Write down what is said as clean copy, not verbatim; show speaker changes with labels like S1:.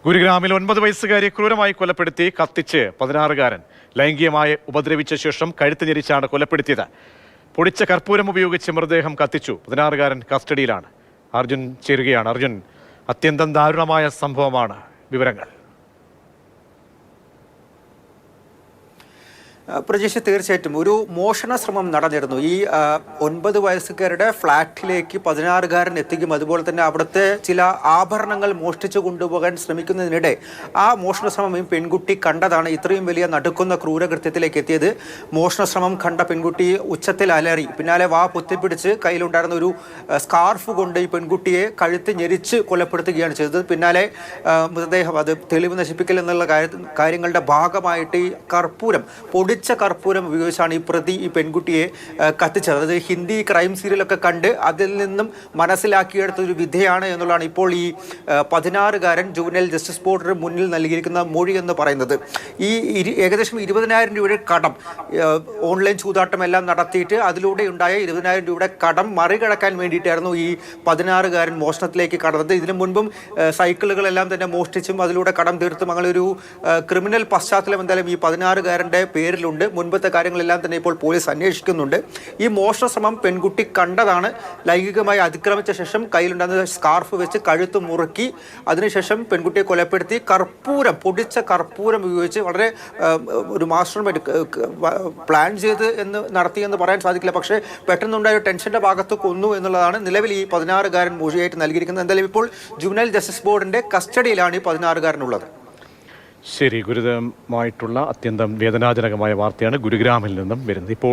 S1: ഗുരുഗ്രാമിൽ 9 വയസ്സുകാരിയെ ക്രൂരമായി കൊലപ്പെടുത്തി കത്തിച്ച് 16-കാരൻ ലൈംഗികമായി ഉപദ്രവിച്ച ശേഷം കഴുത്ത് ഞെരിച്ചാണ് കൊലപ്പെടുത്തിയത്. പൊടിച്ച കർപ്പൂരം ഉപയോഗിച്ച് മൃതദേഹം കത്തിച്ചു. 16-കാരൻ കസ്റ്റഡിയിലാണ്. അർജുൻ ചേരുകയാണ്. അർജുൻ, അത്യന്തം ദാരുണമായ സംഭവമാണ്. വിവരങ്ങൾ.
S2: പ്രജേഷ്, തീർച്ചയായിട്ടും ഒരു മോഷണ ശ്രമം നടന്നിരുന്നു. ഈ 9 വയസ്സുകാരുടെ ഫ്ളാറ്റിലേക്ക് 16-കാരൻ എത്തിക്കും. അതുപോലെ തന്നെ അവിടുത്തെ ചില ആഭരണങ്ങൾ മോഷ്ടിച്ചു കൊണ്ടുപോകാൻ ശ്രമിക്കുന്നതിനിടെ ആ മോഷണ ശ്രമം ഈ പെൺകുട്ടി കണ്ടതാണ് ഇത്രയും വലിയ നടുക്കുന്ന ക്രൂരകൃത്യത്തിലേക്ക് എത്തിയത്. മോഷണ ശ്രമം കണ്ട പെൺകുട്ടി ഉച്ചത്തിൽ അലറി. പിന്നാലെ വാ പൊത്തിപ്പിടിച്ച് കയ്യിലുണ്ടായിരുന്ന ഒരു സ്കാർഫ് കൊണ്ട് ഈ പെൺകുട്ടിയെ കഴുത്ത് ഞെരിച്ച് കൊലപ്പെടുത്തുകയാണ് ചെയ്തത്. പിന്നാലെ മൃതദേഹം അത് തെളിവ് നശിപ്പിക്കൽ എന്നുള്ള കാര്യങ്ങളുടെ ഭാഗമായിട്ട് ഈ കർപ്പൂരം, പൊടിച്ച കർപ്പൂരം ഉപയോഗിച്ചാണ് ഈ പ്രതി ഈ പെൺകുട്ടിയെ കത്തിച്ചത്. അതായത് ഹിന്ദി ക്രൈം സീരിയലൊക്കെ കണ്ട് അതിൽ നിന്നും മനസ്സിലാക്കിയെടുത്ത ഒരു വിധയാണ് എന്നുള്ളതാണ് ഇപ്പോൾ ഈ 16-കാരൻ ജുവനൈൽ ജസ്റ്റിസ് ബോർഡിന് മുന്നിൽ നൽകിയിരിക്കുന്ന മൊഴി എന്ന് പറയുന്നത്. ഈ ഏകദേശം 20,000 രൂപയുടെ കടം, ഓൺലൈൻ ചൂതാട്ടമെല്ലാം നടത്തിയിട്ട് അതിലൂടെ ഉണ്ടായ 20,000 രൂപയുടെ കടം മറികടക്കാൻ വേണ്ടിയിട്ടായിരുന്നു ഈ 16-കാരൻ മോഷണത്തിലേക്ക് കടന്നത്. ഇതിനു മുൻപും സൈക്കിളുകളെല്ലാം തന്നെ മോഷ്ടിച്ചും അതിലൂടെ കടം തീർത്തും അങ്ങനെ ഒരു ക്രിമിനൽ പശ്ചാത്തലം എന്തായാലും ഈ 16-കാരൻ്റെ പേരിലുണ്ട്. മുൻപത്തെ കാര്യങ്ങളെല്ലാം തന്നെ ഇപ്പോൾ പോലീസ് അന്വേഷിക്കുന്നുണ്ട്. ഈ മോഷണ ശ്രമം പെൺകുട്ടി കണ്ടതാണ്. ലൈംഗികമായി അതിക്രമിച്ച ശേഷം കയ്യിലുണ്ടാകുന്ന സ്കാർഫ് വെച്ച് കഴുത്ത് മുറുക്കി അതിനുശേഷം പെൺകുട്ടിയെ കൊലപ്പെടുത്തി പൊടിച്ച കർപ്പൂരം ഉപയോഗിച്ച് വളരെ ഒരു മാസ്റ്റർമൈൻഡ് പ്ലാൻ ചെയ്ത് നടത്തിയെന്ന് പറയാൻ സാധിക്കില്ല. പക്ഷേ പെട്ടെന്നുണ്ടായ ഒരു ടെൻഷന്റെ ഭാഗത്ത് കൊന്നു എന്നുള്ളതാണ് നിലവിൽ ഈ 16-കാരൻ മൊഴിയായിട്ട് നൽകിയിരിക്കുന്നത്. എന്തായാലും ഇപ്പോൾ ജുവനൈൽ ജസ്റ്റിസ് ബോർഡിന്റെ കസ്റ്റഡിയിലാണ് ഈ 16-കാരനുള്ളത്.
S1: ശരി, ഗുരുതരമായിട്ടുള്ള അത്യന്തം വേദനാജനകമായ വാർത്തയാണ് ഗുരുഗ്രാമിൽ നിന്നും വരുന്നത്. ഇപ്പോൾ